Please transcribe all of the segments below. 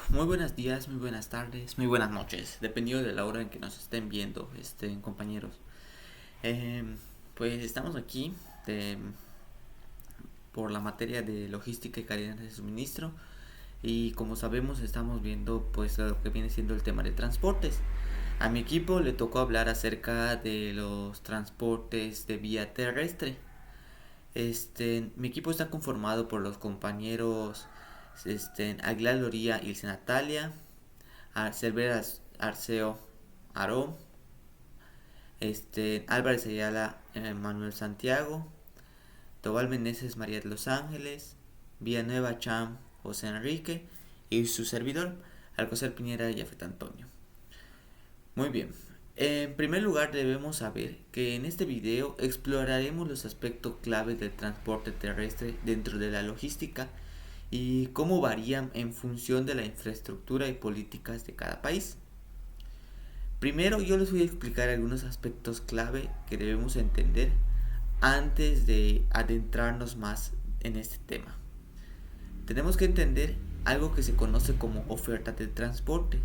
Muy buenos días, muy buenas tardes, muy buenas noches, dependiendo de la hora en que nos estén viendo, compañeros. Pues estamos aquí de- por la materia de logística y calidad de suministro y como sabemos estamos viendo pues lo que viene siendo el tema de transportes. A mi equipo le tocó hablar acerca de los transportes de vía terrestre. Mi equipo está conformado por los compañeros Aguilar Loría y Natalia, Cervera Arceo Aro, Álvarez Ayala, Manuel Santiago, Tobal Meneses María de los Ángeles, Villanueva Cham José Enrique y su servidor Alcocer Piñera y Jafet Antonio. Muy bien. En primer lugar debemos saber que en este video exploraremos los aspectos claves del transporte terrestre dentro de la logística y cómo varían en función de la infraestructura y políticas de cada país. Primero yo les voy a explicar algunos aspectos clave que debemos entender antes de adentrarnos más en este tema. Tenemos que entender algo que se conoce como oferta de transporte.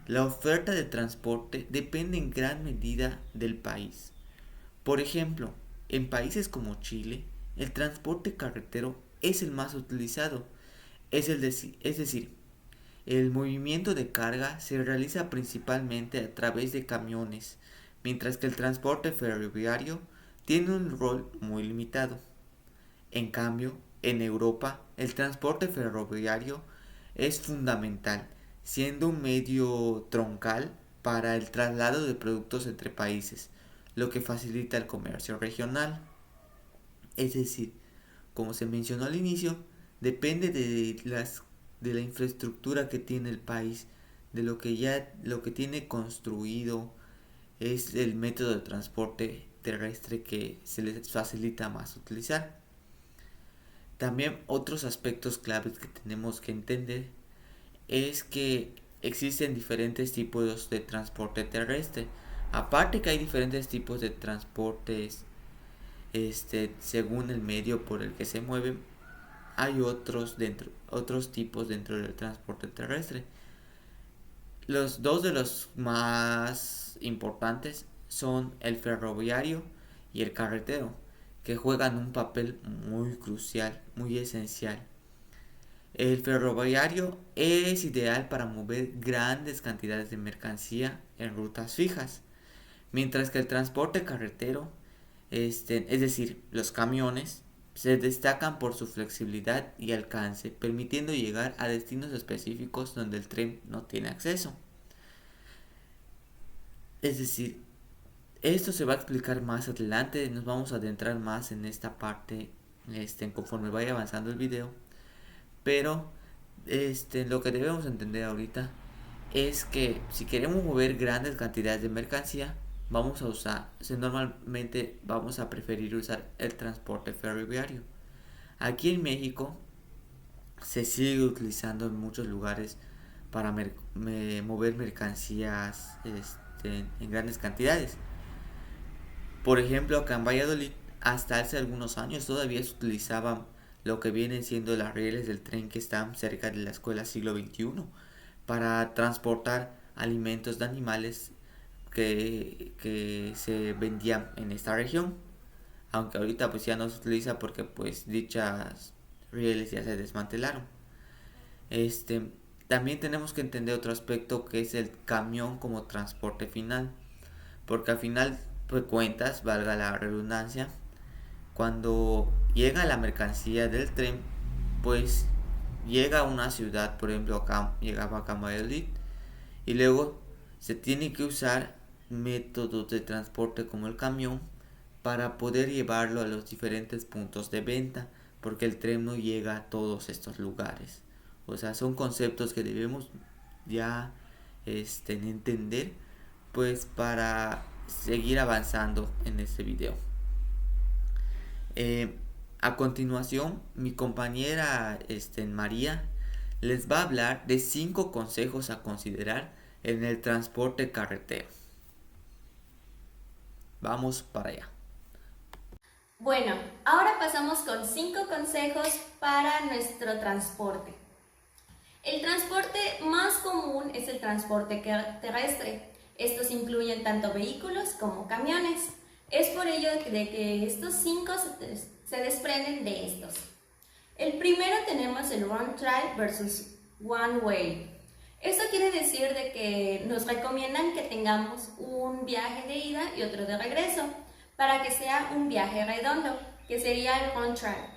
La oferta de transporte depende en gran medida del país. Por ejemplo, en países como Chile, el transporte carretero es el más utilizado, es decir, el movimiento de carga se realiza principalmente a través de camiones, mientras que el transporte ferroviario tiene un rol muy limitado. En cambio, en Europa, el transporte ferroviario es fundamental, siendo un medio troncal para el traslado de productos entre países, lo que facilita el comercio regional. Es decir, como se mencionó al inicio, depende de la infraestructura que tiene el país, de lo que tiene construido es el método de transporte terrestre que se les facilita más utilizar. También otros aspectos claves que tenemos que entender es que existen diferentes tipos de transporte terrestre. Aparte que hay diferentes tipos de transportes según el medio por el que se mueven, hay otros tipos dentro del transporte terrestre. Los dos de los más importantes son el ferroviario y el carretero, que juegan un papel muy crucial, muy esencial. El ferroviario es ideal para mover grandes cantidades de mercancía en rutas fijas, mientras que el transporte carretero, es decir, los camiones, se destacan por su flexibilidad y alcance, permitiendo llegar a destinos específicos donde el tren no tiene acceso. Es decir, esto se va a explicar más adelante, nos vamos a adentrar más en esta parte conforme vaya avanzando el video, pero lo que debemos entender ahorita es que si queremos mover grandes cantidades de mercancía, normalmente vamos a preferir usar el transporte ferroviario. Aquí en México se sigue utilizando en muchos lugares para mover mercancías en grandes cantidades. Por ejemplo, acá en Valladolid, hasta hace algunos años todavía se utilizaban lo que vienen siendo las rieles del tren que están cerca de la escuela siglo XXI para transportar alimentos de animales que se vendían en esta región. Aunque ahorita pues ya no se utiliza porque pues dichas rieles ya se desmantelaron. Este, También tenemos que entender otro aspecto que es el camión como transporte final, porque al final de cuentas, valga la redundancia, cuando llega la mercancía del tren, pues llega a una ciudad, por ejemplo acá llegaba a Valladolid, y luego se tiene que usar métodos de transporte como el camión para poder llevarlo a los diferentes puntos de venta, porque el tren no llega a todos estos lugares. O sea, son conceptos que debemos ya entender pues para seguir avanzando en este video. Eh, a continuación, mi compañera María les va a hablar de 5 consejos a considerar en el transporte carretero. Vamos para allá. Bueno, ahora pasamos con 5 consejos para nuestro transporte. El transporte más común es el transporte terrestre. Estos incluyen tanto vehículos como camiones. Es por ello de que estos cinco se desprenden de estos. El primero tenemos el round trip versus one way. Esto quiere decir de que nos recomiendan que tengamos un viaje de ida y otro de regreso para que sea un viaje redondo, que sería el round trip.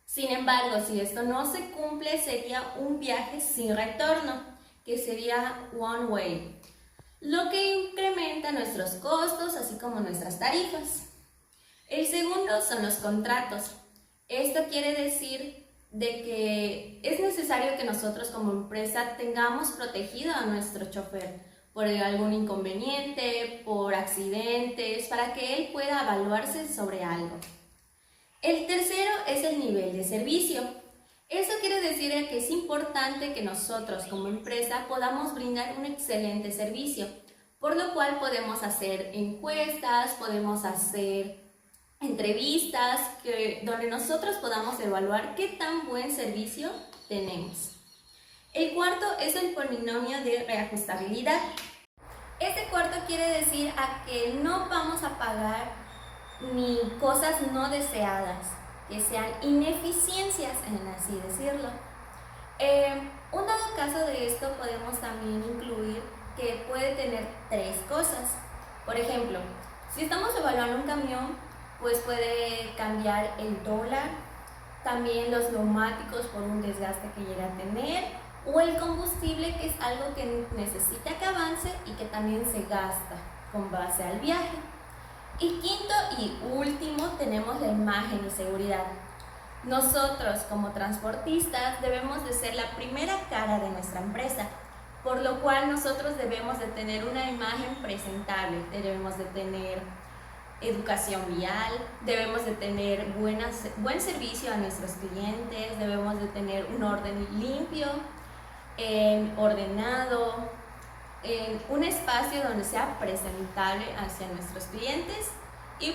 Sin embargo, si esto no se cumple, sería un viaje sin retorno, que sería one way, lo que incrementa nuestros costos así como nuestras tarifas. El segundo son los contratos. Esto quiere decir de que es necesario que nosotros como empresa tengamos protegido a nuestro chofer por algún inconveniente, por accidentes, para que él pueda evaluarse sobre algo. El tercero es el nivel de servicio. Eso quiere decir que es importante que nosotros como empresa podamos brindar un excelente servicio, por lo cual podemos hacer encuestas, podemos hacer entrevistas donde nosotros podamos evaluar qué tan buen servicio tenemos. El cuarto es el polinomio de reajustabilidad. Este cuarto quiere decir a que no vamos a pagar ni cosas no deseadas, que sean ineficiencias, en así decirlo. Un dado caso de esto podemos también incluir que puede tener tres cosas. Por ejemplo, si estamos evaluando un camión, pues puede cambiar el dólar, también los neumáticos por un desgaste que llega a tener, o el combustible, que es algo que necesita que avance y que también se gasta con base al viaje. Y quinto y último tenemos la imagen y seguridad. Nosotros como transportistas debemos de ser la primera cara de nuestra empresa, por lo cual nosotros debemos de tener una imagen presentable, debemos de tener educación vial, debemos de tener buen servicio a nuestros clientes, debemos de tener un orden limpio, ordenado, un espacio donde sea presentable hacia nuestros clientes y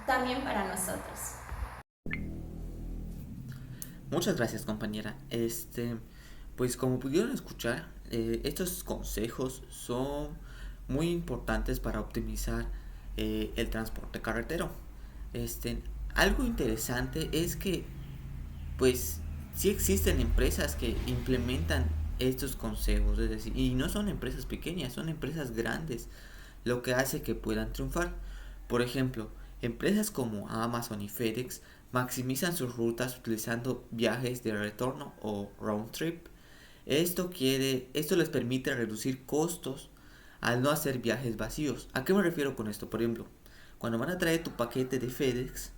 también para nosotros. Muchas gracias, compañera. Pues como pudieron escuchar, estos consejos son muy importantes para optimizar el transporte carretero. Este, Algo interesante es que, pues, sí existen empresas que implementan estos consejos, es decir, y no son empresas pequeñas, son empresas grandes, lo que hace que puedan triunfar. Por ejemplo, empresas como Amazon y FedEx maximizan sus rutas utilizando viajes de retorno o round trip. Esto les permite reducir costos al no hacer viajes vacíos. ¿A qué me refiero con esto? Por ejemplo, cuando van a traer tu paquete de FedEx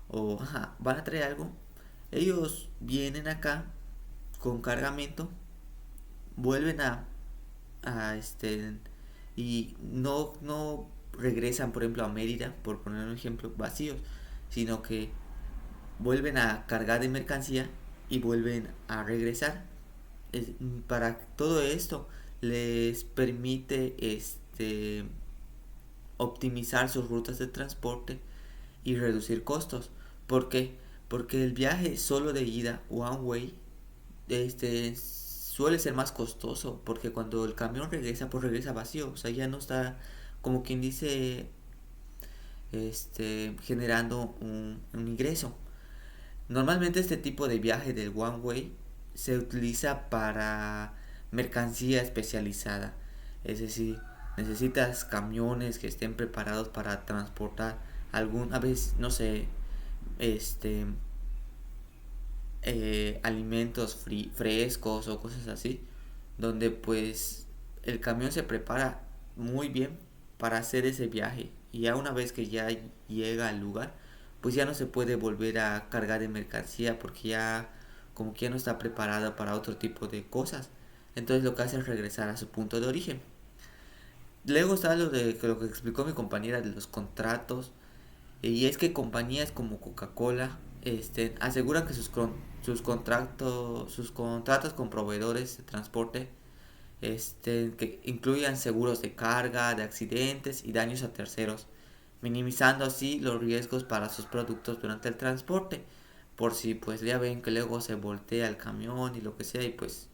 o van a traer algo, ellos vienen acá con cargamento, vuelven a y no regresan, por ejemplo, a Mérida, por poner un ejemplo, vacíos, sino que vuelven a cargar de mercancía y vuelven a regresar. Para todo esto les permite optimizar sus rutas de transporte y reducir costos. ¿Por qué? Porque el viaje solo de ida, one way, suele ser más costoso, porque cuando el camión regresa, pues regresa vacío, o sea, ya no está, como quien dice, generando un ingreso. Normalmente este tipo de viaje del one way se utiliza para mercancía especializada, es decir, necesitas camiones que estén preparados para transportar a veces, no sé, este alimentos frescos o cosas así, donde pues el camión se prepara muy bien para hacer ese viaje, y ya una vez que ya llega al lugar, pues ya no se puede volver a cargar de mercancía, porque ya como que ya no está preparada para otro tipo de cosas. Entonces lo que hace es regresar a su punto de origen. Luego está lo que explicó mi compañera de los contratos. Y es que compañías como Coca-Cola aseguran que sus contratos con proveedores de transporte que incluyan seguros de carga, de accidentes y daños a terceros, minimizando así los riesgos para sus productos durante el transporte. por si pues ya ven que luego se voltea el camión y lo que sea, y pues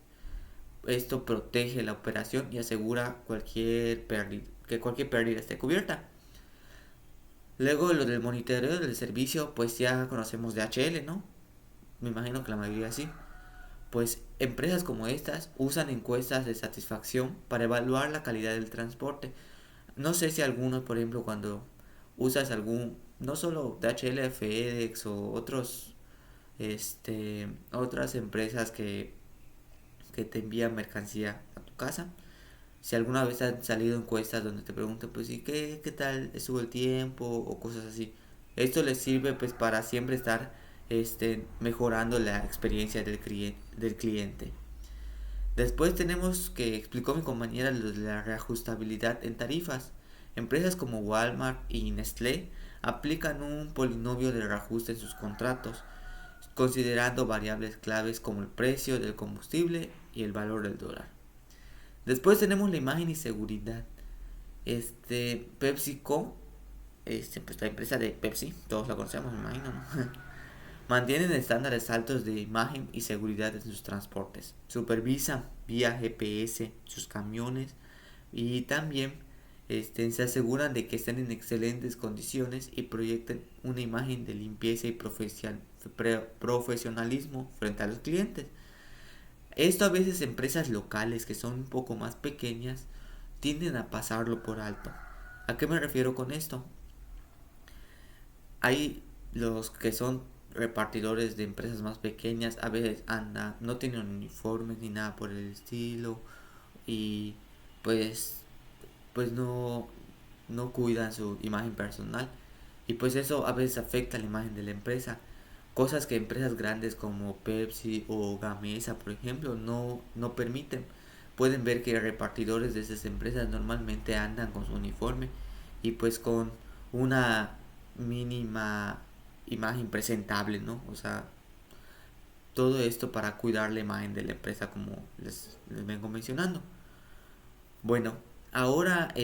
esto protege la operación y asegura que cualquier pérdida esté cubierta. Luego lo del monitoreo del servicio, pues ya conocemos de DHL, ¿no? Me imagino que la mayoría sí. Pues empresas como estas usan encuestas de satisfacción para evaluar la calidad del transporte. No sé si algunos, por ejemplo, cuando usas algún, no solo DHL, FedEx o otras empresas que te envían mercancía a tu casa, si alguna vez han salido encuestas donde te preguntan, pues, ¿y qué tal estuvo el tiempo? O cosas así. Esto les sirve, pues, para siempre estar mejorando la experiencia del cliente. Después tenemos que explicó mi compañera lo de la reajustabilidad en tarifas. Empresas como Walmart y Nestlé aplican un polinomio de reajuste en sus contratos, considerando variables claves como el precio del combustible y el valor del dólar. Después tenemos la imagen y seguridad. PepsiCo, pues la empresa de Pepsi, todos la conocemos, me imagino, ¿no? Mantienen estándares altos de imagen y seguridad en sus transportes. Supervisan vía GPS sus camiones y también se aseguran de que estén en excelentes condiciones y proyecten una imagen de limpieza y profesionalismo frente a los clientes. Esto a veces empresas locales que son un poco más pequeñas tienden a pasarlo por alto. ¿A qué me refiero con esto? Hay los que son repartidores de empresas más pequeñas, a veces andan, no tienen uniformes ni nada por el estilo y pues no cuidan su imagen personal y pues eso a veces afecta la imagen de la empresa. Cosas que empresas grandes como Pepsi o Gamesa, por ejemplo, no permiten. Pueden ver que repartidores de esas empresas normalmente andan con su uniforme y pues con una mínima imagen presentable, ¿no? O sea, todo esto para cuidar la imagen de la empresa como les vengo mencionando. Bueno, ahora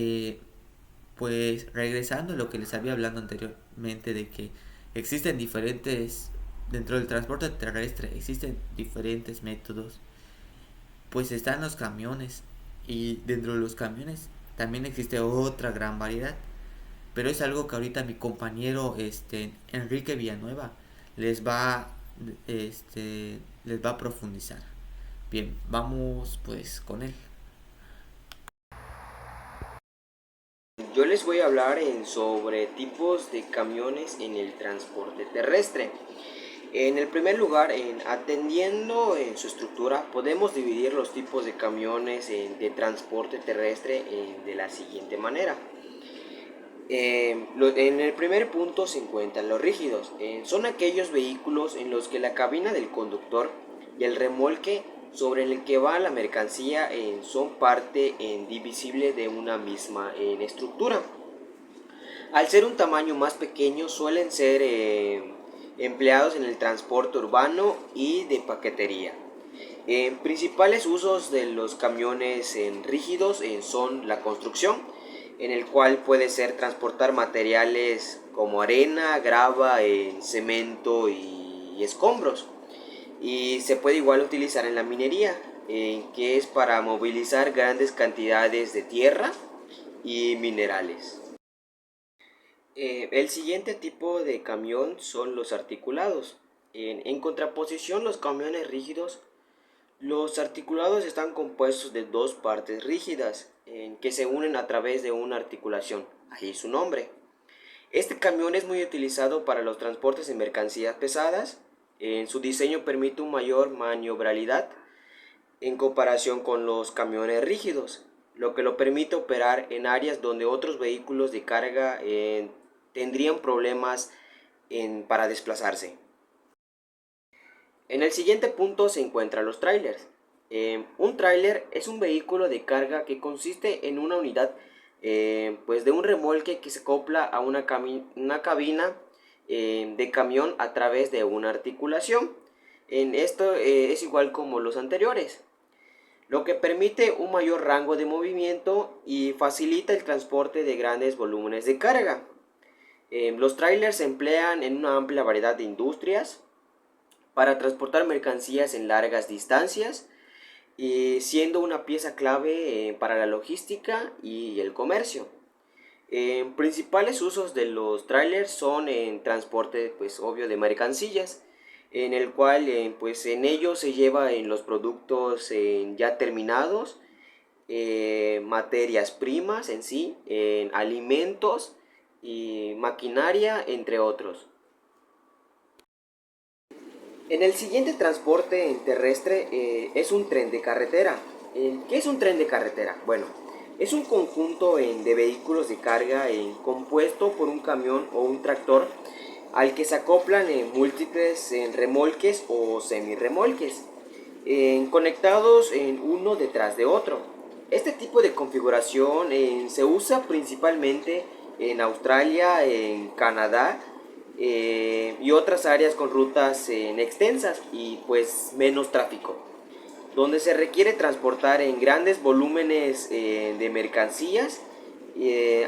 pues regresando a lo que les había hablado anteriormente de que existen diferentes, dentro del transporte terrestre existen diferentes métodos, pues están los camiones y dentro de los camiones también existe otra gran variedad, pero es algo que ahorita mi compañero Enrique Villanueva les va les va a profundizar. Bien, vamos pues con él. Yo les voy a hablar sobre tipos de camiones en el transporte terrestre. En el primer lugar, atendiendo en su estructura, podemos dividir los tipos de camiones de transporte terrestre de la siguiente manera. En el primer punto se encuentran los rígidos. Son aquellos vehículos en los que la cabina del conductor y el remolque sobre el que va la mercancía son parte indivisible de una misma estructura. Al ser un tamaño más pequeño suelen ser empleados en el transporte urbano y de paquetería. Principales usos de los camiones rígidos son la construcción, en el cual puede ser transportar materiales como arena, grava, cemento y escombros. Y se puede igual utilizar en la minería, que es para movilizar grandes cantidades de tierra y minerales. El siguiente tipo de camión son los articulados. En contraposición los camiones rígidos, los articulados están compuestos de dos partes rígidas que se unen a través de una articulación, ahí su nombre. Este camión es muy utilizado para los transportes de mercancías pesadas. Su diseño permite una mayor maniobrabilidad en comparación con los camiones rígidos, lo que lo permite operar en áreas donde otros vehículos de carga tendrían problemas para desplazarse. En el siguiente punto se encuentran los trailers. Un trailer es un vehículo de carga que consiste en una unidad pues de un remolque que se acopla a una cabina de camión a través de una articulación. Esto es igual como los anteriores, lo que permite un mayor rango de movimiento y facilita el transporte de grandes volúmenes de carga. Los trailers se emplean en una amplia variedad de industrias, para transportar mercancías en largas distancias, siendo una pieza clave para la logística y el comercio. Principales usos de los trailers son en transporte, pues obvio, de mercancías, en el cual pues en ellos se lleva en los productos ya terminados, materias primas en sí, en alimentos y maquinaria, entre otros. En el siguiente transporte terrestre es un tren de carretera. ¿Qué es un tren de carretera? Bueno, es un conjunto de vehículos de carga compuesto por un camión o un tractor al que se acoplan múltiples remolques o semirremolques, conectados uno detrás de otro. Este tipo de configuración se usa principalmente en Australia, en Canadá, y otras áreas con rutas extensas y pues menos tráfico, donde se requiere transportar en grandes volúmenes de mercancías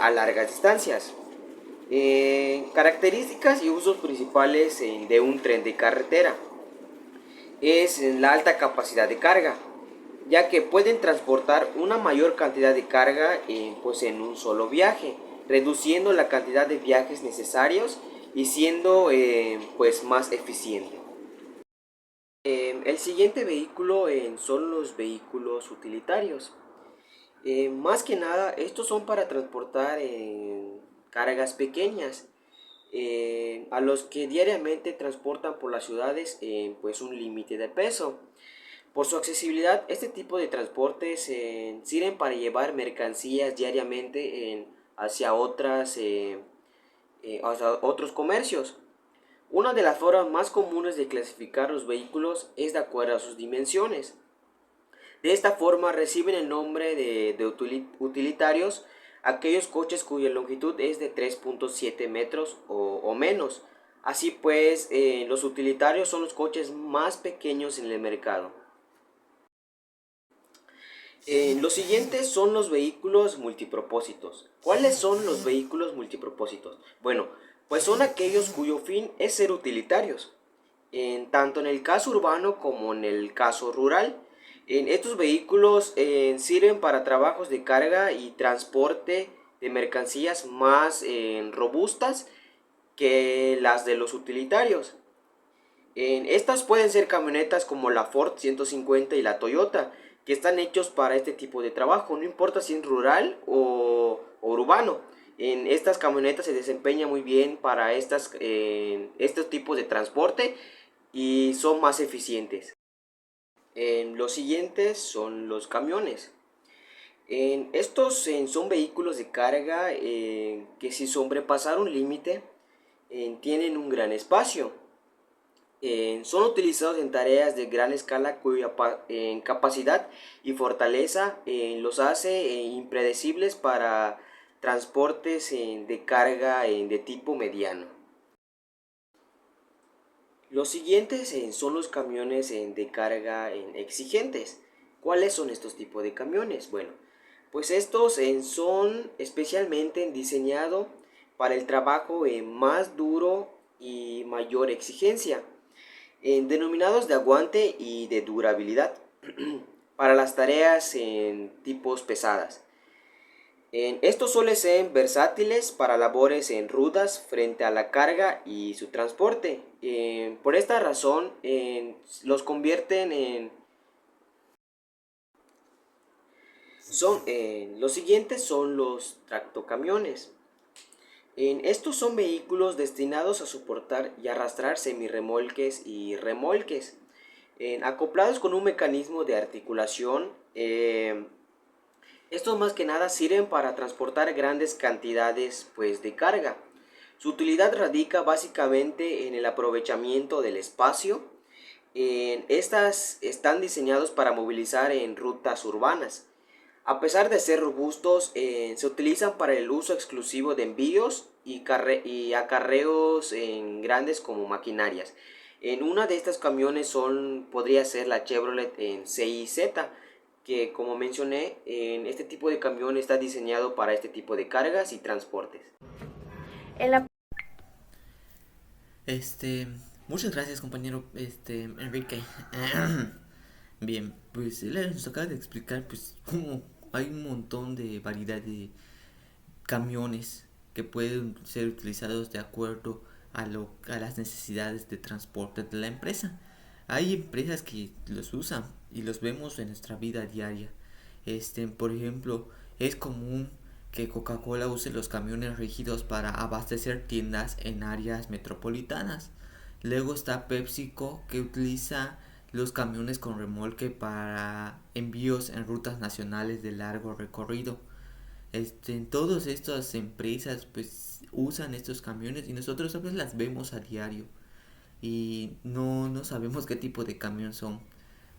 a largas distancias. Características y usos principales de un tren de carretera es la alta capacidad de carga, ya que pueden transportar una mayor cantidad de carga pues en un solo viaje, reduciendo la cantidad de viajes necesarios y siendo pues más eficiente. El siguiente vehículo son los vehículos utilitarios. Más que nada, estos son para transportar cargas pequeñas, a los que diariamente transportan por las ciudades pues un límite de peso. Por su accesibilidad, este tipo de transportes sirven para llevar mercancías diariamente hacia hacia otros comercios. Una de las formas más comunes de clasificar los vehículos es de acuerdo a sus dimensiones. De esta forma reciben el nombre de utilitarios aquellos coches cuya longitud es de 3.7 metros o menos. Así pues, los utilitarios son los coches más pequeños en el mercado. Los siguientes son los vehículos multipropósitos. ¿Cuáles son los vehículos multipropósitos? Bueno, pues son aquellos cuyo fin es ser utilitarios, tanto en el caso urbano como en el caso rural. Estos vehículos sirven para trabajos de carga y transporte de mercancías más robustas que las de los utilitarios. Estas pueden ser camionetas como la Ford 150 y la Toyota, que están hechos para este tipo de trabajo, no importa si es rural o urbano. En estas camionetas se desempeña muy bien para estos tipos de transporte y son más eficientes. Los siguientes son los camiones. Estos son vehículos de carga que si sobrepasan un límite tienen un gran espacio. Son utilizados en tareas de gran escala cuya capacidad y fortaleza los hace impredecibles para transportes de carga de tipo mediano. Los siguientes son los camiones de carga exigentes. ¿Cuáles son estos tipos de camiones? Bueno, pues estos son especialmente diseñados para el trabajo más duro y mayor exigencia, denominados de aguante y de durabilidad para las tareas en tipos pesadas. Estos suelen ser versátiles para labores rudas frente a la carga y su transporte. Por esta razón los convierten los siguientes son los tractocamiones. Estos son vehículos destinados a soportar y arrastrar semirremolques y remolques, acoplados con un mecanismo de articulación. Estos más que nada sirven para transportar grandes cantidades pues, de carga. Su utilidad radica básicamente en el aprovechamiento del espacio. Estas están diseñados para movilizar en rutas urbanas. A pesar de ser robustos, se utilizan para el uso exclusivo de envíos y acarreos grandes como maquinarias. Una de estas camiones podría ser la Chevrolet CIZ, que como mencioné, este tipo de camión está diseñado para este tipo de cargas y transportes. Muchas gracias, compañero Enrique. Bien, pues él nos acaba de explicar pues cómo hay un montón de variedad de camiones que pueden ser utilizados de acuerdo a las necesidades de transporte de la empresa. Hay empresas que los usan y los vemos en nuestra vida diaria. Por ejemplo, es común que Coca-Cola use los camiones rígidos para abastecer tiendas en áreas metropolitanas. Luego está PepsiCo, que utiliza los camiones con remolque para envíos en rutas nacionales de largo recorrido. Todas estas empresas pues usan estos camiones y nosotros a veces las vemos a diario y no sabemos qué tipo de camión son.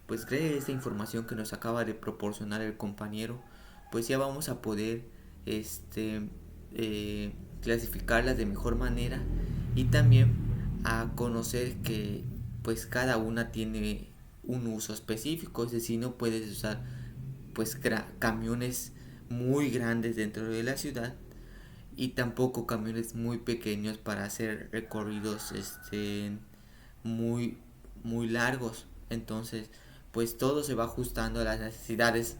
Pues gracias a esta información que nos acaba de proporcionar el compañero, pues ya vamos a poder clasificarlas de mejor manera y también a conocer que pues cada una tiene un uso específico, es decir, no puedes usar pues camiones muy grandes dentro de la ciudad y tampoco camiones muy pequeños para hacer recorridos muy muy largos. Entonces pues todo se va ajustando a las necesidades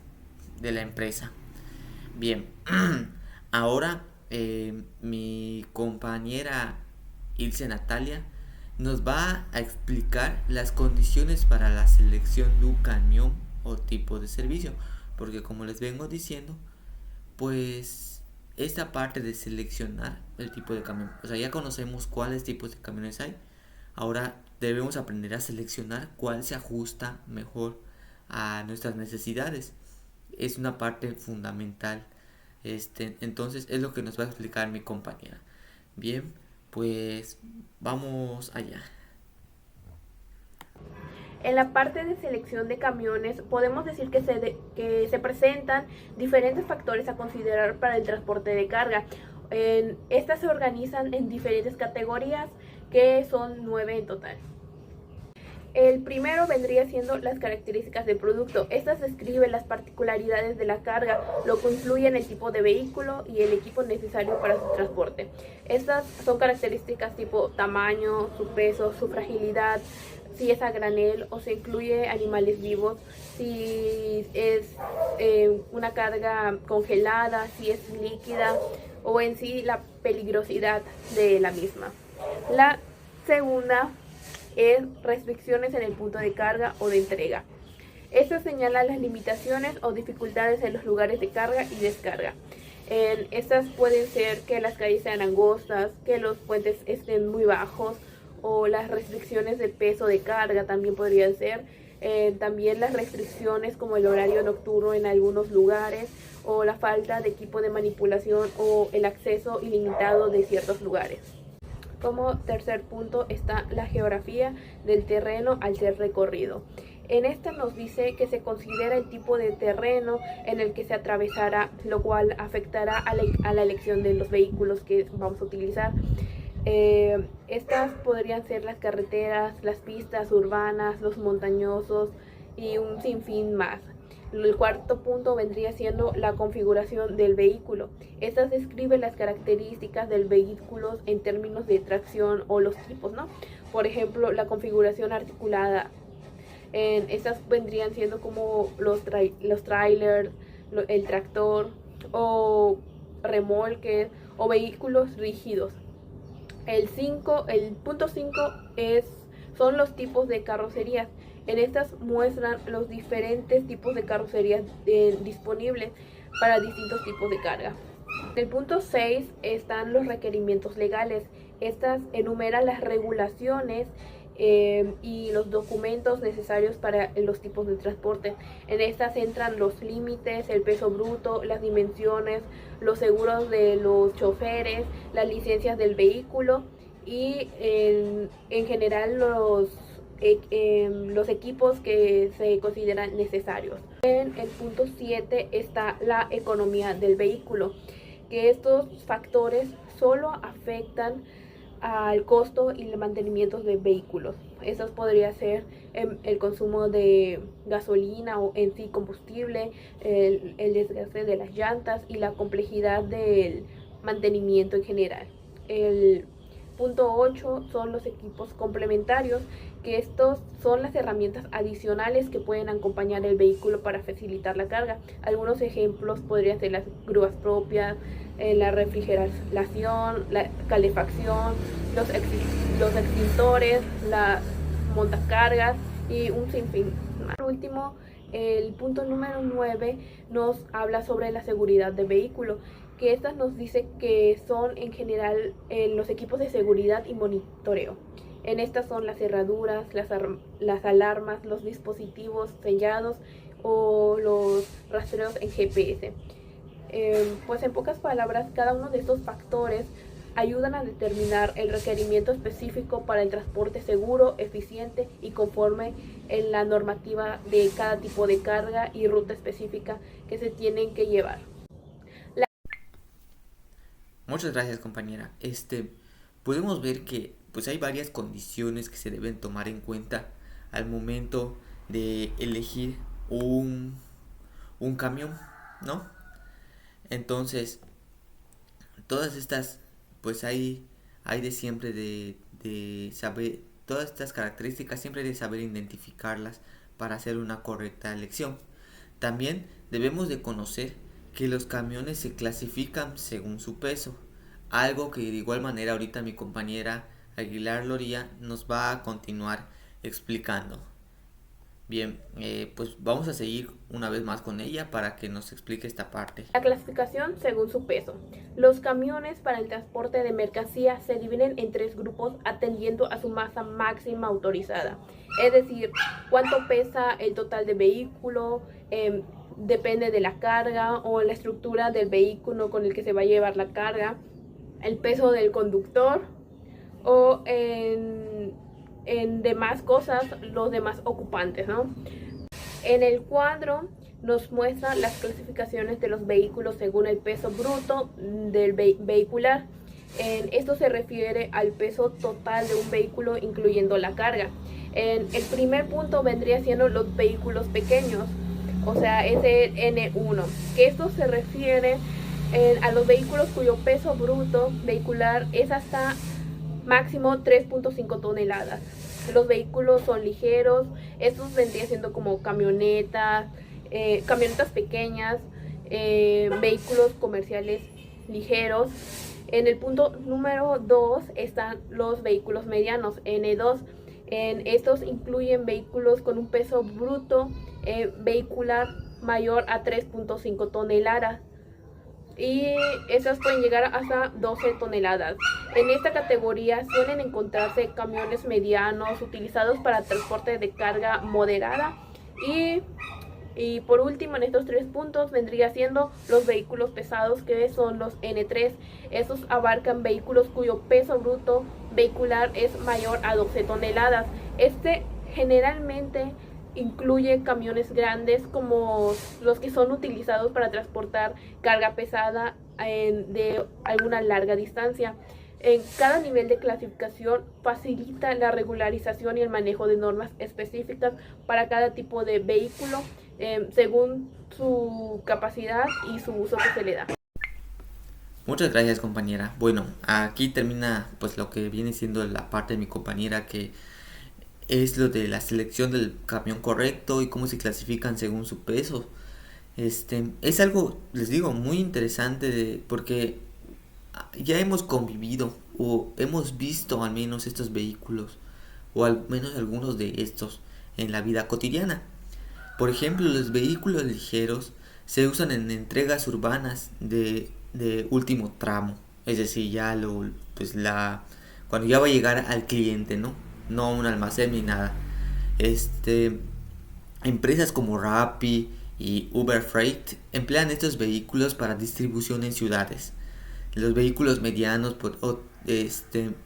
de la empresa. Bien, ahora mi compañera Ilse Natalia nos va a explicar las condiciones para la selección de un camión o tipo de servicio, porque como les vengo diciendo, pues esta parte de seleccionar el tipo de camión, o sea, ya conocemos cuáles tipos de camiones hay, ahora debemos aprender a seleccionar cuál se ajusta mejor a nuestras necesidades. Es una parte fundamental. Entonces es lo que nos va a explicar mi compañera. Bien, pues vamos allá. En la parte de selección de camiones podemos decir que se presentan diferentes factores a considerar para el transporte de carga. Estas se organizan en diferentes categorías, que son 9 en total. El primero vendría siendo las características del producto. Estas describen las particularidades de la carga, lo que influye en el tipo de vehículo y el equipo necesario para su transporte. Estas son características tipo tamaño, su peso, su fragilidad, si es a granel o se incluye animales vivos, si es una carga congelada, si es líquida o en sí la peligrosidad de la misma. La segunda es restricciones en el punto de carga o de entrega. Esto señala las limitaciones o dificultades en los lugares de carga y descarga. Estas pueden ser que las calles sean angostas, que los puentes estén muy bajos, o las restricciones de peso de carga también podrían ser. También las restricciones como el horario nocturno en algunos lugares, o la falta de equipo de manipulación o el acceso ilimitado de ciertos lugares. Como tercer punto está la geografía del terreno al ser recorrido. En esta nos dice que se considera el tipo de terreno en el que se atravesará, lo cual afectará a la elección de los vehículos que vamos a utilizar. Estas podrían ser las carreteras, las pistas urbanas, los montañosos y un sinfín más. El cuarto punto vendría siendo la configuración del vehículo. Estas describen las características del vehículo en términos de tracción o los tipos, ¿no? Por ejemplo, la configuración articulada. Estas vendrían siendo como los trailers, el tractor o remolques o vehículos rígidos. El punto 5 son los tipos de carrocerías. En estas muestran los diferentes tipos de carrocerías disponibles para distintos tipos de carga. En el punto 6 están los requerimientos legales. Estas enumeran las regulaciones y los documentos necesarios para los tipos de transporte. En estas entran los límites, el peso bruto, las dimensiones, los seguros de los choferes, las licencias del vehículo y en general los equipos que se consideran necesarios. En el punto 7 está la economía del vehículo, que estos factores solo afectan al costo y el mantenimiento de vehículos. Estos podría ser el consumo de gasolina o en sí combustible, el desgaste de las llantas y la complejidad del mantenimiento en general. El punto 8 son los equipos complementarios, que estos son las herramientas adicionales que pueden acompañar el vehículo para facilitar la carga. Algunos ejemplos podrían ser las grúas propias, la refrigeración, la calefacción, los extintores, las montacargas y un sinfín. Por último, el punto número 9 nos habla sobre la seguridad del vehículo, que estas nos dice que son en general los equipos de seguridad y monitoreo. En estas son las cerraduras, las alarmas, los dispositivos sellados o los rastreos en GPS. Pues en pocas palabras, cada uno de estos factores ayudan a determinar el requerimiento específico para el transporte seguro, eficiente y conforme en la normativa de cada tipo de carga y ruta específica que se tienen que llevar. Muchas gracias, compañera. Podemos ver que pues hay varias condiciones que se deben tomar en cuenta al momento de elegir un camión, ¿no? Entonces, todas estas, pues hay de siempre de saber, todas estas características siempre hay de saber identificarlas para hacer una correcta elección. También debemos de conocer que los camiones se clasifican según su peso, algo que de igual manera ahorita mi compañera Aguilar Loría nos va a continuar explicando. Bien, pues vamos a seguir una vez más con ella para que nos explique esta parte. La clasificación según su peso. Los camiones para el transporte de mercancías se dividen en 3 grupos atendiendo a su masa máxima autorizada. Es decir, cuánto pesa el total del vehículo, depende de la carga o la estructura del vehículo con el que se va a llevar la carga, el peso del conductor o en demás cosas, los demás ocupantes, ¿no? En el cuadro nos muestra las clasificaciones de los vehículos según el peso bruto del vehicular. Esto se refiere al peso total de un vehículo incluyendo la carga. El primer punto vendría siendo los vehículos pequeños, o sea, es el N1, que esto se refiere a los vehículos cuyo peso bruto vehicular es hasta máximo 3.5 toneladas. Los vehículos son ligeros, estos vendrían siendo como camionetas pequeñas, vehículos comerciales ligeros. En el punto número 2 están los vehículos medianos, N2. Estos incluyen vehículos con un peso bruto vehicular mayor a 3.5 toneladas. Y esas pueden llegar hasta 12 toneladas. En esta categoría suelen encontrarse camiones medianos utilizados para transporte de carga moderada. Y por último, en estos 3 puntos vendría siendo los vehículos pesados, que son los N3. Estos abarcan vehículos cuyo peso bruto vehicular es mayor a 12 toneladas. Generalmente incluye camiones grandes como los que son utilizados para transportar carga pesada de alguna larga distancia. En cada nivel de clasificación facilita la regularización y el manejo de normas específicas para cada tipo de vehículo según su capacidad y su uso que se le da. Muchas gracias, compañera. Bueno, aquí termina pues lo que viene siendo la parte de mi compañera, que es lo de la selección del camión correcto y cómo se clasifican según su peso. Es algo, les digo, muy interesante porque ya hemos convivido o hemos visto al menos estos vehículos o al menos algunos de estos en la vida cotidiana. Por ejemplo, los vehículos ligeros se usan en entregas urbanas de último tramo, es decir, cuando ya va a llegar al cliente, no a un almacén ni nada. Empresas como Rappi y Uber Freight emplean estos vehículos para distribución en ciudades. Los vehículos medianos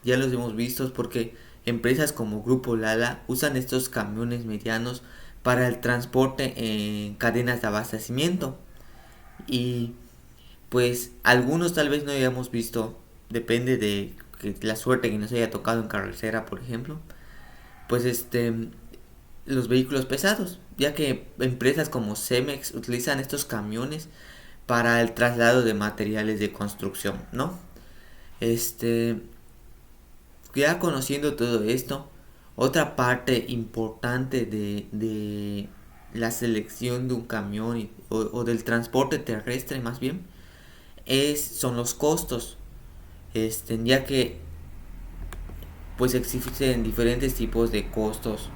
ya los hemos visto porque empresas como Grupo Lala usan estos camiones medianos para el transporte en cadenas de abastecimiento. Y pues algunos tal vez no hayamos visto, depende de la suerte que nos haya tocado en carretera, por ejemplo, pues los vehículos pesados, ya que empresas como Cemex utilizan estos camiones para el traslado de materiales de construcción, ¿no? ya conociendo todo esto, otra parte importante de la selección de un camión o del transporte terrestre más bien son los costos, ya que pues existen diferentes tipos de costos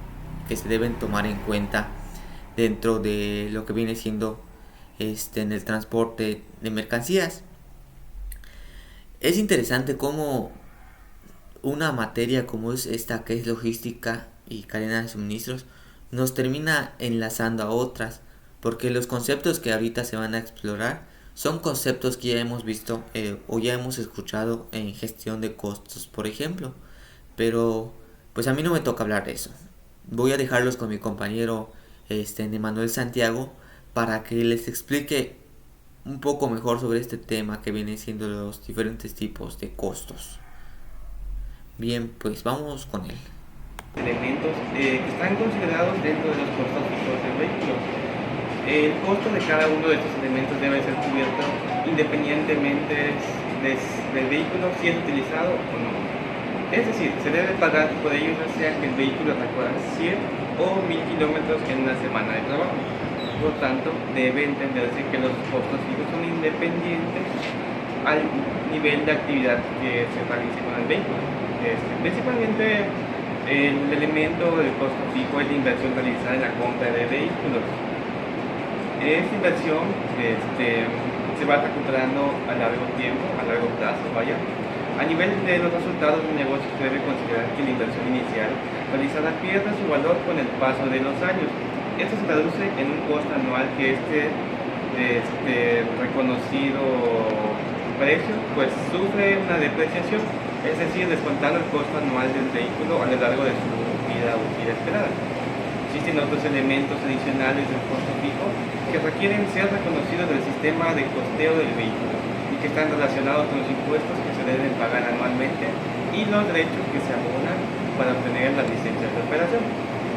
que se deben tomar en cuenta dentro de lo que viene siendo en el transporte de mercancías. Es interesante cómo una materia como es esta, que es logística y cadena de suministros, nos termina enlazando a otras, porque los conceptos que ahorita se van a explorar son conceptos que ya hemos visto o ya hemos escuchado en gestión de costos, por ejemplo. Pero pues a mí no me toca hablar de eso. Voy a dejarlos con mi compañero Emanuel Santiago para que les explique un poco mejor sobre este tema que viene siendo los diferentes tipos de costos. Bien, pues vamos con él. Elementos que están considerados dentro de los costos fijos del vehículo. El costo de cada uno de estos elementos debe ser cubierto independientemente del vehículo, si es utilizado o no. Es decir, se debe pagar por ello ya sea que el vehículo recorra 100 o 1000 kilómetros en una semana de trabajo. Por tanto, debe entenderse que los costos fijos son independientes al nivel de actividad que se realice con el vehículo. Principalmente el elemento del costo fijo es la inversión realizada en la compra de vehículos. Esta inversión se va recuperando a largo tiempo, a largo plazo, vaya. A nivel de los resultados del negocio se debe considerar que la inversión inicial realizada pierde su valor con el paso de los años. Esto se traduce en un costo anual que reconocido precio pues sufre una depreciación, es decir, descontando el costo anual del vehículo a lo largo de su vida útil esperada. Existen otros elementos adicionales del costo fijo que requieren ser reconocidos del sistema de costeo del vehículo y que están relacionados con los impuestos que se deben pagar anualmente y los derechos que se abonan para obtener las licencias de operación,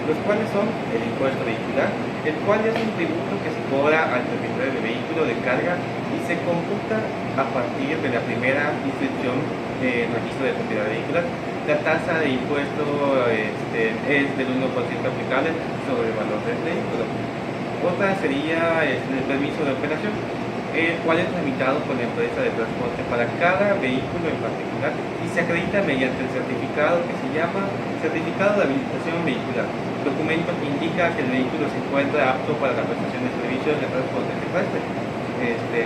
los cuales son el impuesto vehicular, el cual es un tributo que se cobra al propietario del vehículo de carga y se computa a partir de la primera inscripción del registro de propiedad vehicular. La tasa de impuesto es del 1% aplicable sobre el valor del vehículo. Otra sería el permiso de operación, el cual es tramitado por la empresa de transporte para cada vehículo en particular y se acredita mediante el certificado que se llama Certificado de Habilitación Vehicular, documento que indica que el vehículo se encuentra apto para la prestación de servicios de transporte terrestre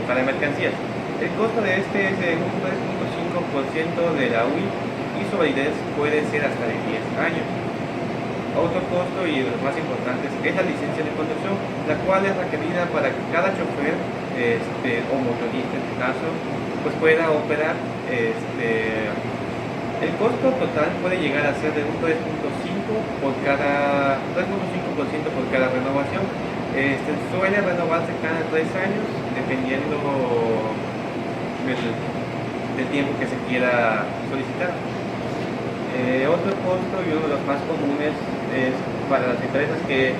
para mercancías. El costo de es de un 3.5% de la UI y su validez puede ser hasta de 10 años. Otro costo y de los más importantes es la licencia de conducción, la cual es requerida para que cada chofer o motorista en este caso pues pueda operar. El costo total puede llegar a ser de un 3.5% por cada renovación. Suele renovarse cada 3 años dependiendo del tiempo que se quiera solicitar. Otro costo y uno de los más comunes es para las empresas que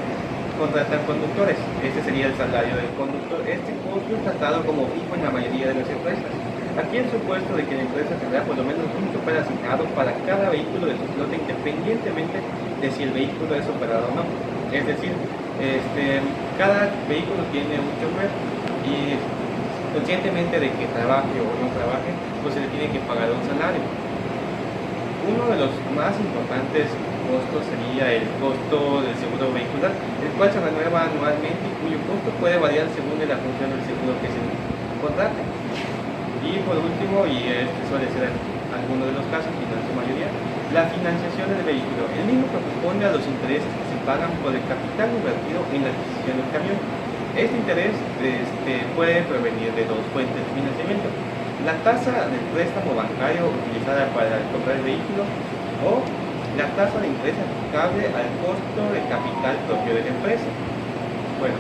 contratan conductores. Este sería el salario del conductor. Este costo es tratado como fijo en la mayoría de las empresas. Aquí el supuesto de que la empresa tendrá por lo menos un chofer asignado para cada vehículo de su flota, independientemente de si el vehículo es operado o no. Es decir, cada vehículo tiene un chofer y conscientemente de que trabaje o no trabaje, pues se le tiene que pagar un salario. Uno de los más importantes costos sería el costo del seguro vehicular, el cual se renueva anualmente y cuyo costo puede variar según la función del seguro que se contrate. Y por último, y suele ser en algunos de los casos, y en su mayoría, la financiación del vehículo. El mismo corresponde a los intereses que se pagan por el capital invertido en la adquisición del camión. Este interés puede provenir de dos fuentes de financiamiento: la tasa del préstamo bancario utilizada para comprar el vehículo o la tasa de interés aplicable al costo de capital propio de la empresa. Bueno,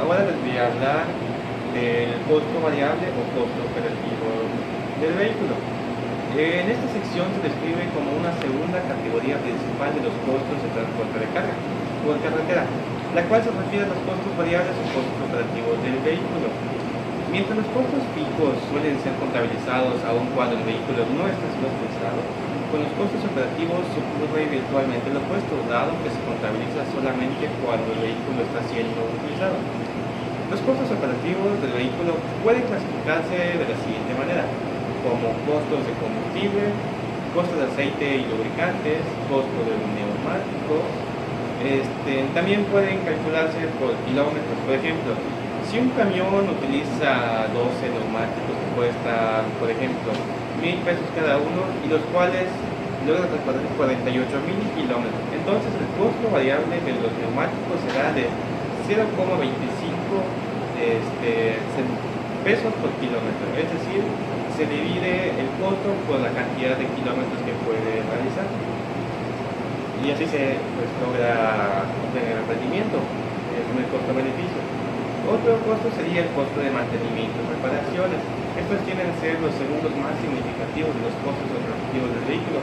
ahora les voy a hablar del costo variable o costo operativo del vehículo. En esta sección se describe como una segunda categoría principal de los costos de transporte de carga por carretera, la cual se refiere a los costos variables o costos operativos del vehículo. Mientras los costos fijos suelen ser contabilizados aun cuando el vehículo no está siendo utilizado, Con los costos operativos ocurre virtualmente lo opuesto, dado que se contabiliza solamente cuando el vehículo está siendo utilizado. Los costos operativos del vehículo pueden clasificarse de la siguiente manera, como costos de combustible, costos de aceite y lubricantes, costo de neumáticos. También pueden calcularse por kilómetros. Por ejemplo, si un camión utiliza 12 neumáticos que cuestan, por ejemplo, 1.000 pesos cada uno, y los cuales logra transportar 48.000 kilómetros, entonces el costo variable de los neumáticos será de 0,25 pesos por kilómetro, es decir, se divide el costo por la cantidad de kilómetros que puede realizar y así se logra obtener el rendimiento, es un costo-beneficio. Otro costo sería el costo de mantenimiento y reparaciones. Estos tienen a ser los segundos más significativos de los costos operativos del vehículo,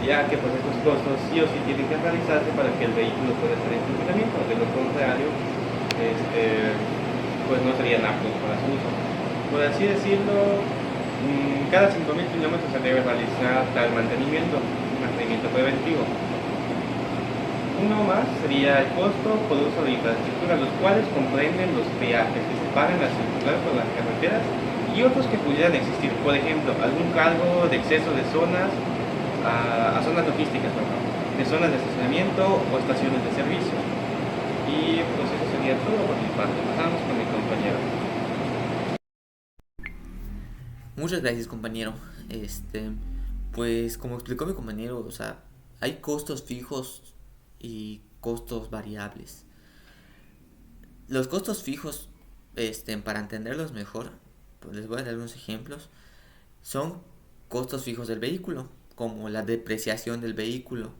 ya que pues estos costos sí o sí tienen que realizarse para que el vehículo pueda estar en funcionamiento, de lo contrario pues no serían aptos para su uso. Por así decirlo, cada 5.000 kilómetros se debe realizar tal mantenimiento preventivo. Uno más sería el costo por uso de infraestructura, los cuales comprenden los peajes que se pagan al circular por las carreteras y otros que pudieran existir, por ejemplo, algún cargo de exceso de zonas a zonas logísticas, de zonas de estacionamiento o estaciones de servicio. Y pues eso sería todo por mi parte. Pasamos con mi compañero. Muchas gracias, compañero. Pues como explicó mi compañero, o sea, hay costos fijos y costos variables. Los costos fijos, para entenderlos mejor, pues les voy a dar unos ejemplos. Son costos fijos del vehículo, como la depreciación del vehículo.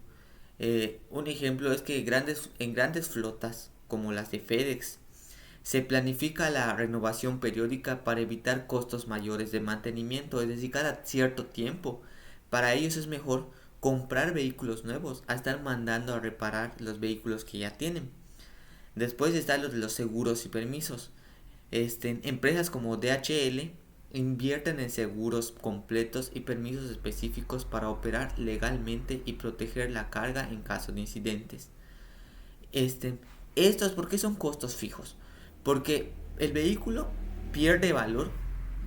Un ejemplo es que en grandes flotas, como las de FedEx, se planifica la renovación periódica para evitar costos mayores de mantenimiento, es decir, cada cierto tiempo. Para ellos es mejor comprar vehículos nuevos a estar mandando a reparar los vehículos que ya tienen. Después están los seguros y permisos. Empresas como DHL invierten en seguros completos y permisos específicos para operar legalmente y proteger la carga en caso de incidentes. Esto es porque son costos fijos. Porque el vehículo pierde valor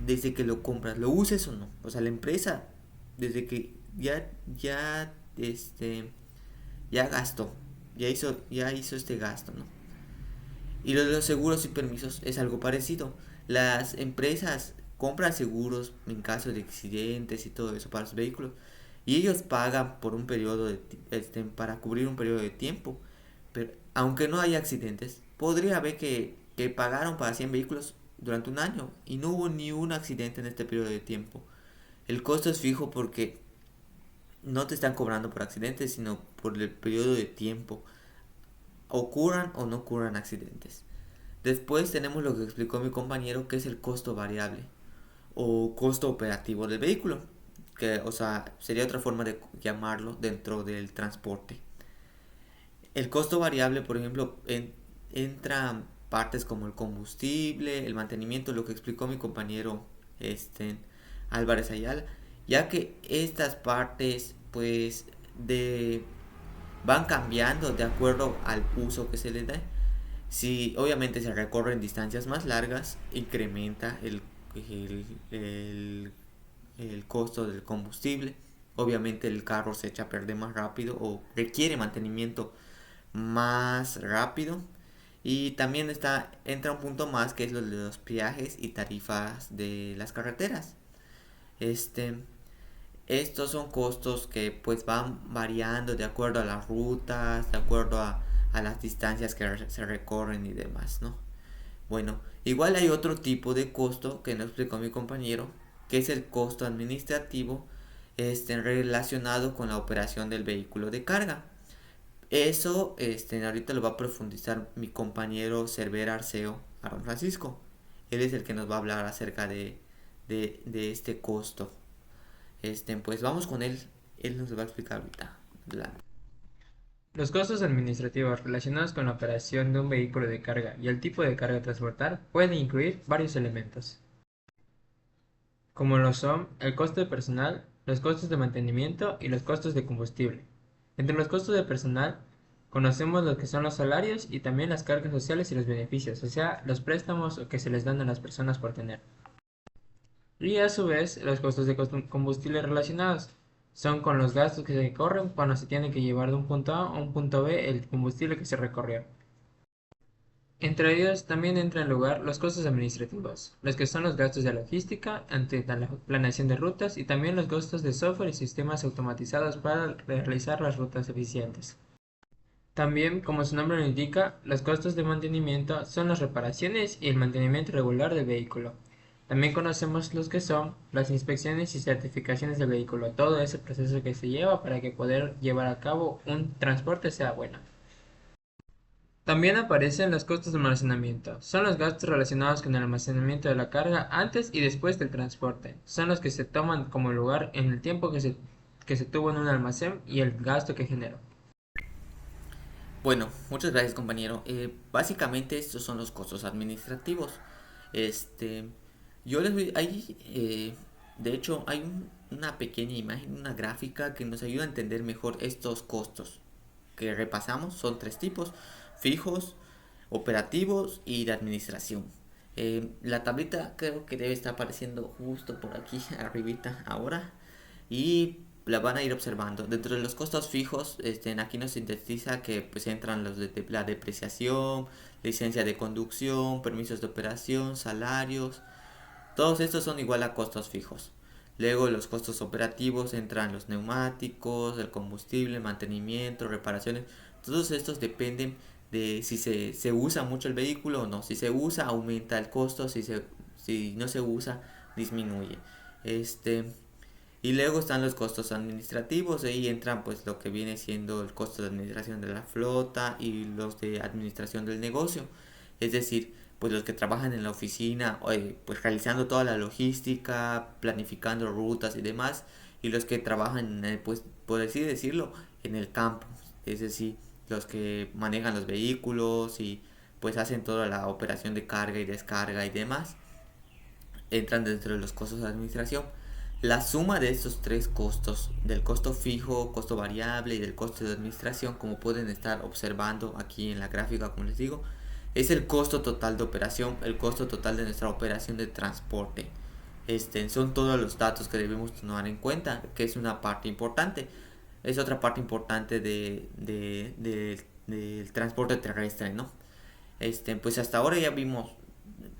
desde que lo compras, lo uses o no. O sea, la empresa, desde que ya gastó, ya hizo este gasto, ¿no? Y lo de los seguros y permisos es algo parecido. Las empresas compran seguros en caso de accidentes y todo eso para los vehículos. Y ellos pagan por un periodo para cubrir un periodo de tiempo. Pero aunque no haya accidentes, podría haber que pagaron para 100 vehículos durante un año y no hubo ni un accidente en este periodo de tiempo. El costo es fijo porque no te están cobrando por accidentes, sino por el periodo de tiempo. Ocurran o no ocurran accidentes. Después tenemos lo que explicó mi compañero, que es el costo variable o costo operativo del vehículo, que, o sea, sería otra forma de llamarlo dentro del transporte. El costo variable, por ejemplo, entra partes como el combustible, el mantenimiento, lo que explicó mi compañero Álvarez Ayala, ya que estas partes pues van cambiando de acuerdo al uso que se les da. Si obviamente se recorren distancias más largas, incrementa el costo del combustible. Obviamente el carro se echa a perder más rápido o requiere mantenimiento más rápido. Y también entra un punto más, que es lo de los peajes y tarifas de las carreteras. Estos son costos que pues van variando de acuerdo a las rutas, de acuerdo a las distancias que se recorren y demás, ¿no? Bueno, igual hay otro tipo de costo que nos explicó mi compañero, que es el costo administrativo relacionado con la operación del vehículo de carga. Eso ahorita lo va a profundizar mi compañero Cervera Arceo Aaron Francisco. Él es el que nos va a hablar acerca de este costo. Pues vamos con él. Él nos lo va a explicar ahorita. Adelante. Los costos administrativos relacionados con la operación de un vehículo de carga y el tipo de carga a transportar pueden incluir varios elementos, como lo son el costo de personal, los costos de mantenimiento y los costos de combustible. Entre los costos de personal, conocemos lo que son los salarios y también las cargas sociales y los beneficios, o sea, los préstamos que se les dan a las personas por tener. Y a su vez, los costos de combustible relacionados son con los gastos que se corren cuando se tiene que llevar de un punto A a un punto B el combustible que se recorrió. Entre ellos también entran en lugar los costos administrativos, los que son los gastos de logística ante la planeación de rutas y también los costos de software y sistemas automatizados para realizar las rutas eficientes. También, como su nombre lo indica, los costos de mantenimiento son las reparaciones y el mantenimiento regular del vehículo. También conocemos los que son las inspecciones y certificaciones del vehículo, todo ese proceso que se lleva para que poder llevar a cabo un transporte sea bueno. También aparecen los costos de almacenamiento. Son los gastos relacionados con el almacenamiento de la carga antes y después del transporte. Son los que se toman como lugar en el tiempo que se tuvo en un almacén y el gasto que generó. Bueno, muchas gracias compañero. Básicamente estos son los costos administrativos. Este, yo les voy, de hecho hay una pequeña imagen, una gráfica que nos ayuda a entender mejor estos costos que repasamos. Son tres tipos: fijos, operativos y de administración. La tablita creo que debe estar apareciendo justo por aquí arribita ahora, y la van a ir observando. Dentro de los costos fijos, aquí nos sintetiza que pues entran los de la depreciación, licencia de conducción, permisos de operación, salarios. Todos estos son igual a costos fijos. Luego los costos operativos entran los neumáticos, el combustible, mantenimiento, reparaciones. Todos estos dependen de si se usa mucho el vehículo o no. Si se usa, aumenta el costo; si no se usa, disminuye. Y luego están los costos administrativos. Ahí entran pues lo que viene siendo el costo de administración de la flota y los de administración del negocio. Es decir, pues los que trabajan en la oficina, pues realizando toda la logística, planificando rutas y demás. Y los que trabajan, pues por así decirlo, en el campo. Es decir, los que manejan los vehículos y pues hacen toda la operación de carga y descarga y demás. Entran dentro de los costos de administración. La suma de estos tres costos, del costo fijo, costo variable y del costo de administración, como pueden estar observando aquí en la gráfica, como les digo, es el costo total de operación, el costo total de nuestra operación de transporte. Son todos los datos que debemos tomar en cuenta, que es una parte importante. Es otra parte importante del transporte terrestre, ¿no? Pues hasta ahora ya vimos,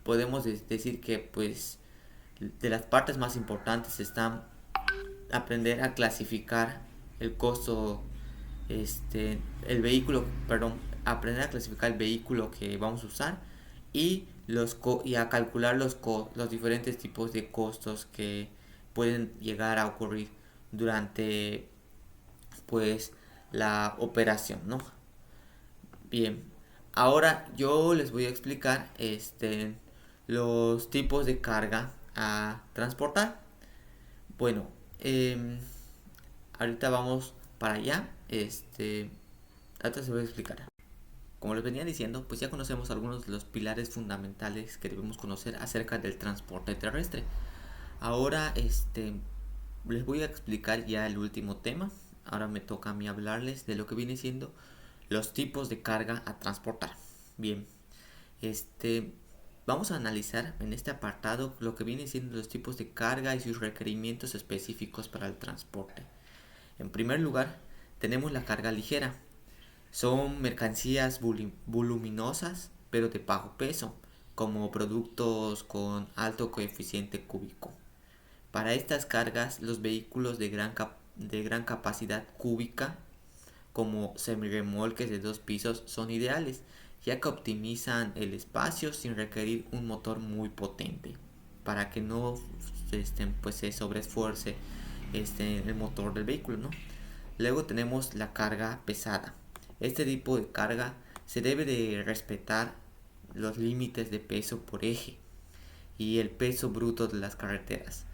podemos decir que pues de las partes más importantes están aprender a clasificar el costo, el vehículo, perdón, aprender a clasificar el vehículo que vamos a usar, y y a calcular los diferentes tipos de costos que pueden llegar a ocurrir durante pues la operación, ¿no? Bien, ahora yo les voy a explicar los tipos de carga a transportar. Bueno, ahorita vamos para allá. Ahorita se voy a explicar. Como les venía diciendo, pues ya conocemos algunos de los pilares fundamentales que debemos conocer acerca del transporte terrestre. Ahora les voy a explicar ya el último tema. Ahora me toca a mí hablarles de lo que viene siendo los tipos de carga a transportar. Bien, vamos a analizar en este apartado lo que viene siendo los tipos de carga y sus requerimientos específicos para el transporte. En primer lugar, tenemos la carga ligera. Son mercancías voluminosas, pero de bajo peso, como productos con alto coeficiente cúbico. Para estas cargas, los vehículos de gran capacidad cúbica, como semirremolques de 2 pisos, son ideales, ya que optimizan el espacio sin requerir un motor muy potente, para que no pues se sobreesfuerce el motor del vehículo, ¿no? Luego tenemos la carga pesada. Este tipo de carga se debe de respetar los límites de peso por eje y el peso bruto de las carreteras.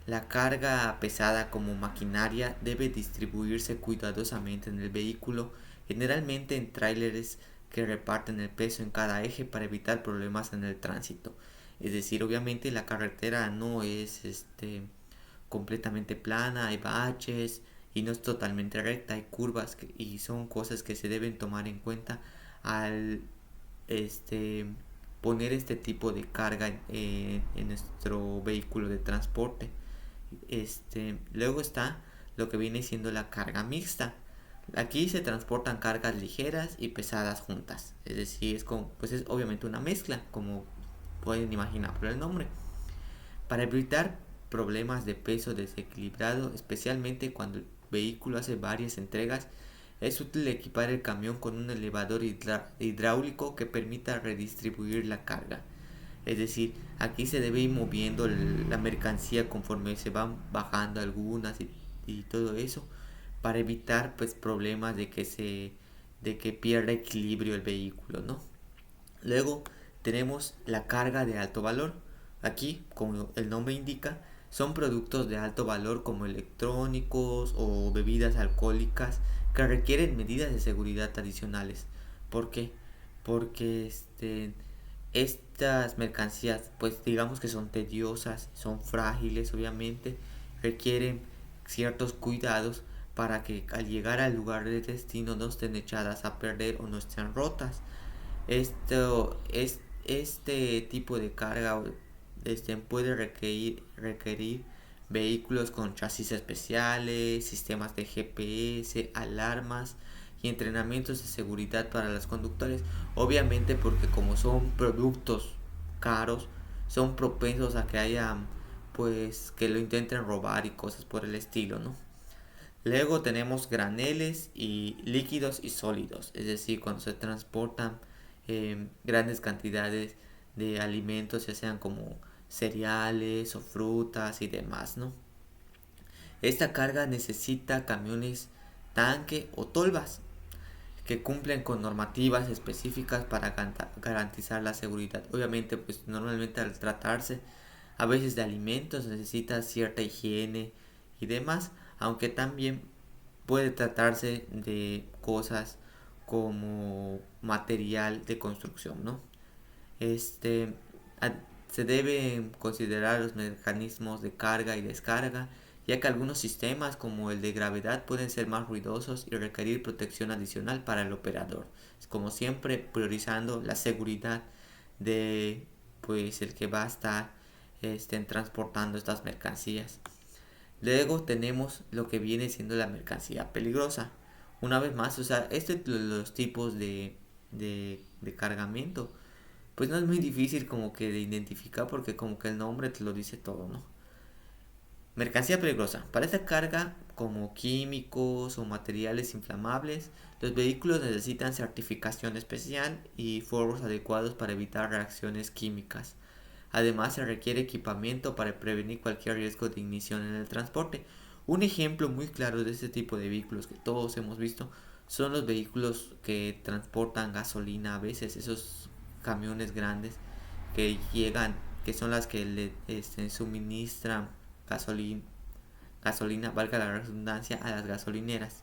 La carga pesada como maquinaria debe distribuirse cuidadosamente en el vehículo, generalmente en tráileres que reparten el peso en cada eje para evitar problemas en el tránsito. Es decir, obviamente la carretera no es completamente plana, hay baches y no es totalmente recta, hay curvas y son cosas que se deben tomar en cuenta al este poner este tipo de carga en nuestro vehículo de transporte. Luego está lo que viene siendo la carga mixta. Aquí se transportan cargas ligeras y pesadas juntas, es decir, pues es obviamente una mezcla, como pueden imaginar por el nombre. Para evitar problemas de peso desequilibrado, especialmente cuando el vehículo hace varias entregas, es útil equipar el camión con un elevador hidráulico que permita redistribuir la carga. Es decir, aquí se debe ir moviendo la mercancía conforme se van bajando algunas y todo eso, para evitar pues problemas de que pierda equilibrio el vehículo, ¿no? Luego tenemos la carga de alto valor. Aquí, como el nombre indica, son productos de alto valor como electrónicos o bebidas alcohólicas que requieren medidas de seguridad adicionales. ¿Por qué? Porque estas mercancías, pues digamos que son tediosas, son frágiles obviamente, requieren ciertos cuidados para que al llegar al lugar de destino no estén echadas a perder o no estén rotas. Este tipo de carga puede requerir vehículos con chasis especiales, sistemas de GPS, alarmas y entrenamientos de seguridad para los conductores. Obviamente porque como son productos caros, son propensos a que haya pues que lo intenten robar y cosas por el estilo, ¿no? Luego tenemos graneles y líquidos y sólidos, es decir, cuando se transportan grandes cantidades de alimentos, ya sean como cereales o frutas y demás, ¿no? Esta carga necesita camiones tanque o tolvas que cumplen con normativas específicas para garantizar la seguridad. Obviamente, pues normalmente al tratarse a veces de alimentos necesita cierta higiene y demás, aunque también puede tratarse de cosas como material de construcción, ¿no? Este, Se deben considerar los mecanismos de carga y descarga, ya que algunos sistemas como el de gravedad pueden ser más ruidosos y requerir protección adicional para el operador. Como siempre, priorizando la seguridad de pues el que va a estar transportando estas mercancías. Luego tenemos lo que viene siendo la mercancía peligrosa. Una vez más, o sea, los tipos de cargamento, pues no es muy difícil como que de identificar porque como que el nombre te lo dice todo, ¿no? Mercancía peligrosa. Para esta carga, como químicos o materiales inflamables, los vehículos necesitan certificación especial y foros adecuados para evitar reacciones químicas. Además, se requiere equipamiento para prevenir cualquier riesgo de ignición en el transporte. Un ejemplo muy claro de este tipo de vehículos que todos hemos visto son los vehículos que transportan gasolina, a veces esos camiones grandes que llegan, que son las que le suministran gasolina, valga la redundancia, a las gasolineras.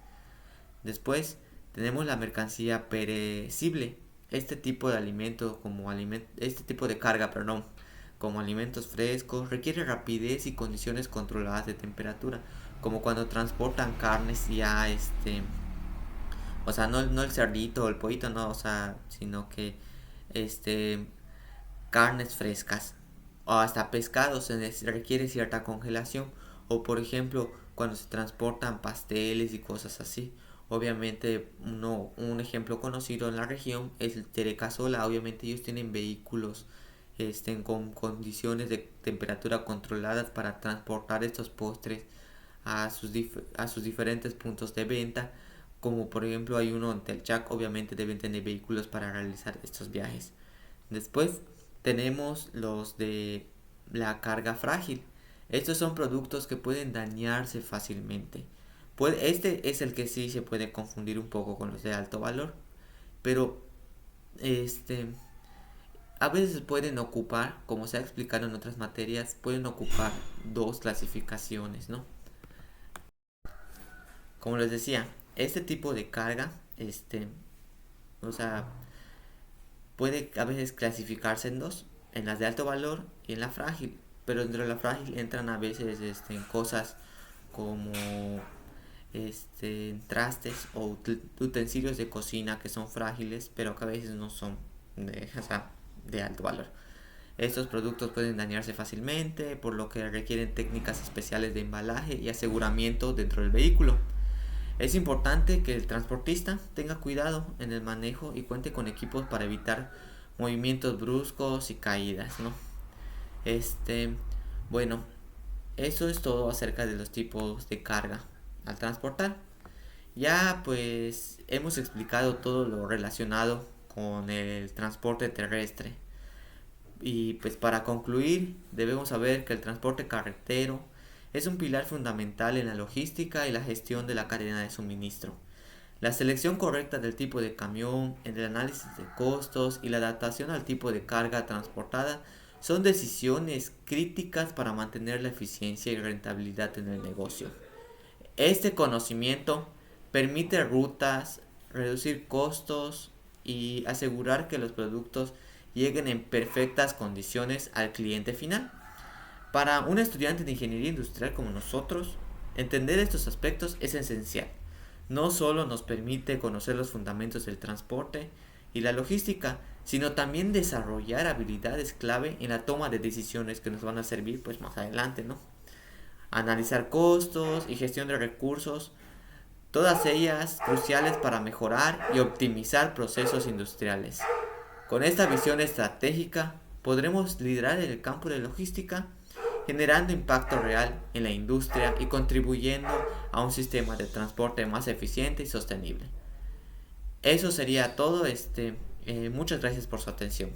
Después tenemos la mercancía perecible. Este tipo de carga, perdón, como alimentos frescos, requiere rapidez y condiciones controladas de temperatura, como cuando transportan carnes ya o sea, no el cerdito o el pollito, no, o sea, sino que carnes frescas o hasta pescados se requiere cierta congelación, o por ejemplo cuando se transportan pasteles y cosas así. Obviamente un ejemplo conocido en la región es el Terecasola. Obviamente ellos tienen vehículos con condiciones de temperatura controladas para transportar estos postres a sus diferentes puntos de venta, como por ejemplo hay uno en Telchac. Obviamente deben tener vehículos para realizar estos viajes. Después tenemos los de la carga frágil. Estos son productos que pueden dañarse fácilmente. Este es el que sí se puede confundir un poco con los de alto valor, pero a veces pueden ocupar, como se ha explicado en otras materias, pueden ocupar dos clasificaciones, ¿no? Como les decía, este tipo de carga, o sea, puede a veces clasificarse en dos, en las de alto valor y en la frágil. pero dentro de la frágil entran a veces en cosas como trastes o utensilios de cocina que son frágiles, pero que a veces no son de alto valor. Estos productos pueden dañarse fácilmente, por lo que requieren técnicas especiales de embalaje y aseguramiento dentro del vehículo. Es importante que el transportista tenga cuidado en el manejo y cuente con equipos para evitar movimientos bruscos y caídas, ¿no? Bueno, eso es todo acerca de los tipos de carga al transportar. Ya pues hemos explicado todo lo relacionado con el transporte terrestre. Y pues para concluir, debemos saber que el transporte carretero es un pilar fundamental en la logística y la gestión de la cadena de suministro. La selección correcta del tipo de camión, el análisis de costos y la adaptación al tipo de carga transportada son decisiones críticas para mantener la eficiencia y rentabilidad en el negocio. Este conocimiento permite rutas, reducir costos y asegurar que los productos lleguen en perfectas condiciones al cliente final. Para un estudiante de ingeniería industrial como nosotros, entender estos aspectos es esencial. No solo nos permite conocer los fundamentos del transporte y la logística, sino también desarrollar habilidades clave en la toma de decisiones que nos van a servir pues más adelante, ¿no? Analizar costos y gestión de recursos, todas ellas cruciales para mejorar y optimizar procesos industriales. Con esta visión estratégica podremos liderar el campo de logística, generando impacto real en la industria y contribuyendo a un sistema de transporte más eficiente y sostenible. Eso sería todo. Muchas gracias por su atención.